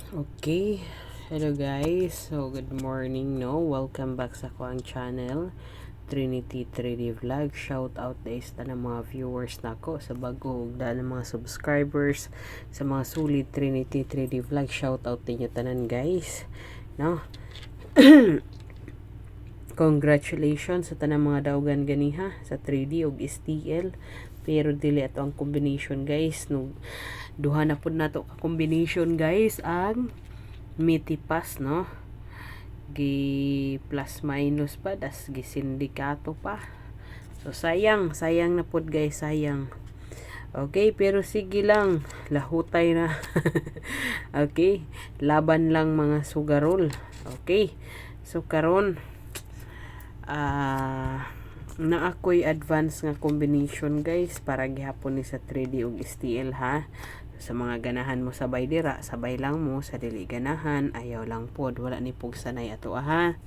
Okay, hello guys. So good morning, no. Welcome back sa kuang channel, Trinity 3D Vlog. Shout out guys sa mga viewers nako sa bago ug ng mga subscribers sa mga sulit Trinity 3D Vlog. Shout out ninyo tanan guys, no. Congratulations sa tanang mga daugan ganiha sa 3D ug STL. Pero dili ato ang combination guys, no. Duha na pud nato ka combination guys ang Mitipas, no. Gi plus minus pa das gi sindikato pa. So sayang na pud guys, sayang. Okay, pero sige lang, lahutay na. Okay, laban lang mga sugarol. Okay, so karon na ako'y advance nga combination guys para gihapon ni sa 3D ug STL ha. Sa mga ganahan mo sabay dira, sabay lang mo. Sa dili ganahan, ayaw lang pod, wala ni pug sanay ato ha.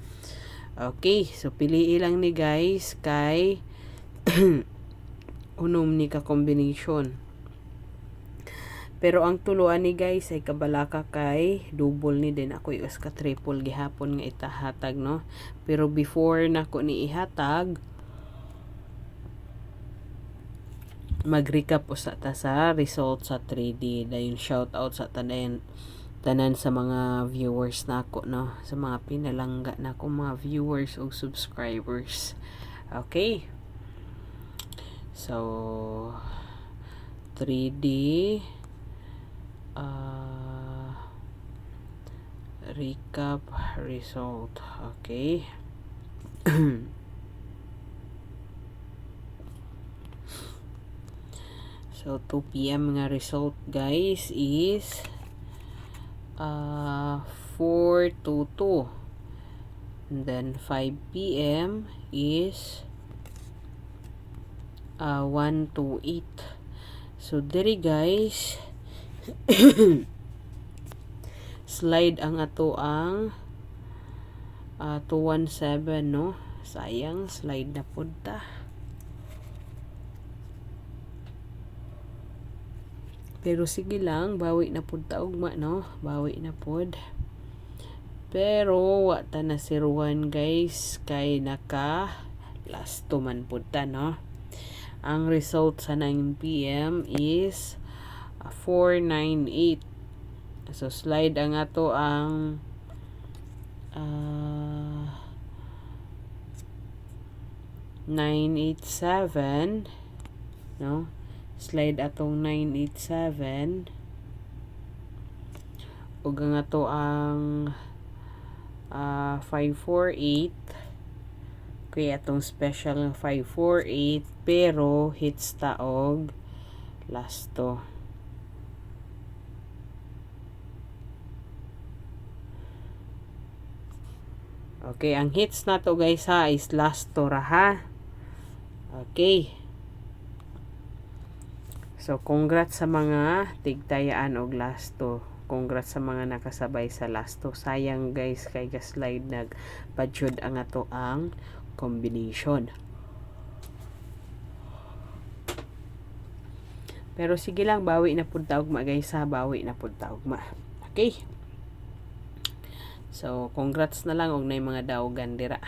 Okay, so piliin lang ni guys kay unom ni ka combination. Pero ang tuluan ni guys ay kabalaka kay double ni din ako ius ka triple gihapon nga itahatag, no. Pero before nako ni ihatag, mag-recap po sa ta sa result sa 3D. Dayon shout out sa tanan sa mga viewers nako, no, sa mga pinalangga nako mga viewers o subscribers. Okay, so 3D recap result. Okay. So 2 PM nga result guys is 422. And then 5 PM is 128. So diri guys slide ang ato ang 217, no. Sayang, slide na pud ta. Pero sige lang, bawi na pud ta ugma, no. Bawi na pud. Pero wa ta na siruan guys kay naka last 2 man pud ta, no. Ang result sa 9 PM is 498. So slide ang ato ang 987, no. Slide atong 987 ug ang ato ang 548 kay atong special ng 548 pero hits ta og last to. Okay, ang hits na to guys ha is last to ra ha. Okay. So congrats sa mga tigtayaan og last to. Congrats sa mga nakasabay sa last to. Sayang guys kay ga-slide nagpadyod ang ato ang combination. Pero sige lang, bawi na pud ta ugma guys ha, bawi na pud ta ugma. Okay. So congrats na lang og nay mga daugan dira.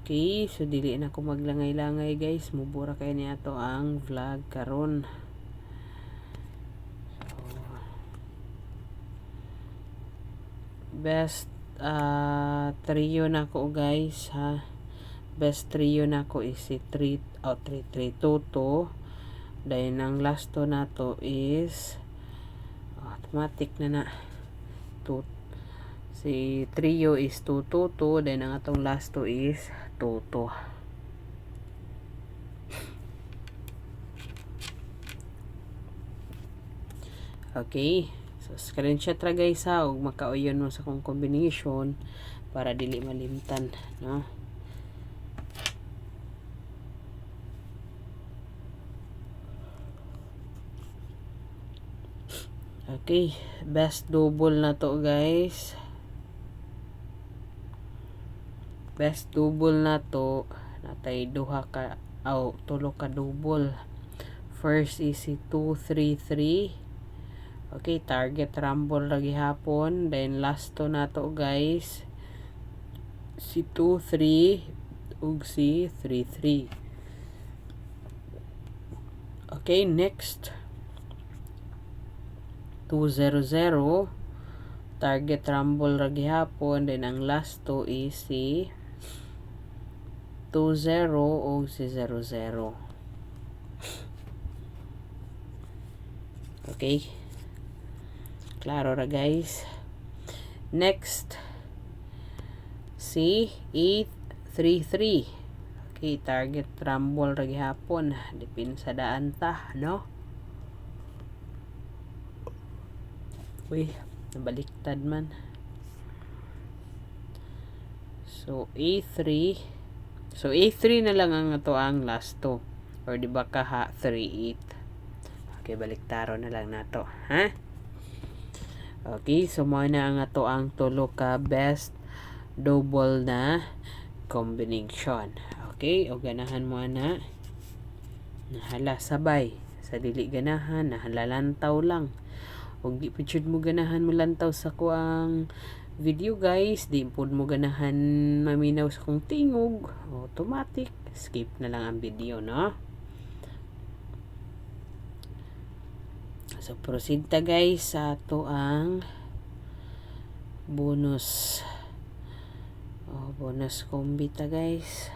Okay, so dili na ko maglangay-langay guys, mubura kay ni ato ang vlog karon. So, best trio na ko guys ha. Best trio na ko is si 3-3-2-2. Dahil ang last to na to is automatic na 2. Si trio is 2-2-2. Then ang atong last to is 2-2. Okay. So screenshot ra guys ha. Huwag makauyon mo sa kong combination para dili malimtan, no. Okay, best double na to guys. Best double na to natay duha ka tulo ka double. First is si 233 Okay, target rumble ra gihapon. Then last to nato guys, si 2-3 ug si 3-3. Okay, next 2-0-0 target rumble ra gihapon. Then ang last to is si 2-0 o si 0-0. Okay, klaro ra guys. Next si 8-3-3. Okay, target rumble ra gihapon. Dipin sa daan ta, no? Uy, nabaliktad man. So A3. So A3 na lang ang ato ang last to. Or di ba kaha 3-8. Okay, baliktaro na lang nato, ha? Okay, so mo na ang ato ang tulo ka best double na combination. Okay, o ganahan mo na nahala sabay. Sa dili ganahan, nahalalantaw lang. O di pictured mo ganahan mo lantaw sa kuang video guys, di po mo ganahan maminaw sa kong tingog, automatic skip na lang ang video, no? So proceed ta guys sa ato ang bonus bonus combi ta guys.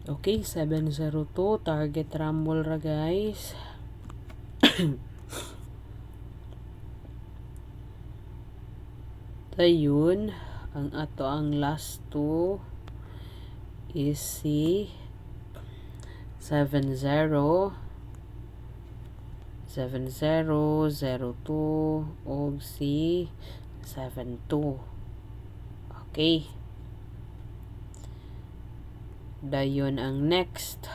Okay, 702 target rumble ra guys. Ayun, ang ato ang last 2 is si 70 02 og si 72. Okay, dayon ang next,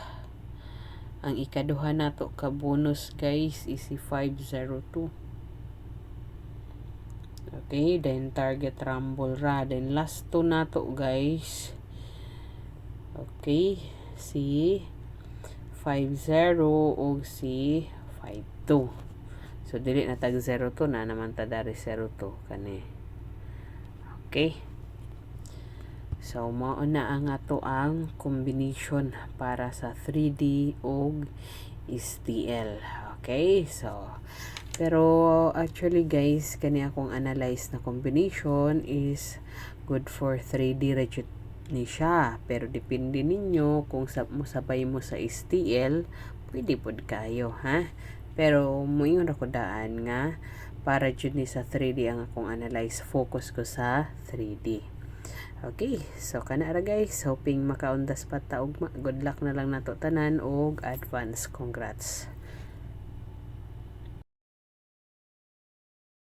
ang ikaduha nato ka bonus guys is si 502. Okay, then target rumble ra. Then last to nato guys, okay, si 50 og si 52. So dili na tag 02 na naman ta dari 02 kani. Okay, so mao na ang ato ang combination para sa 3D og STL. Okay, so pero actually guys, kani akong analyze na combination is good for 3D reject ni siya. Pero depende ninyo kung musabay mo sa STL, pwede pod kayo, ha? Pero moingon ako daan nga para jud ni sa 3D ang akong analyze, focus ko sa 3D. Okay, so kana ra guys, hoping makaundas pa ta ugma. Good luck na lang nato tanan og advance congrats.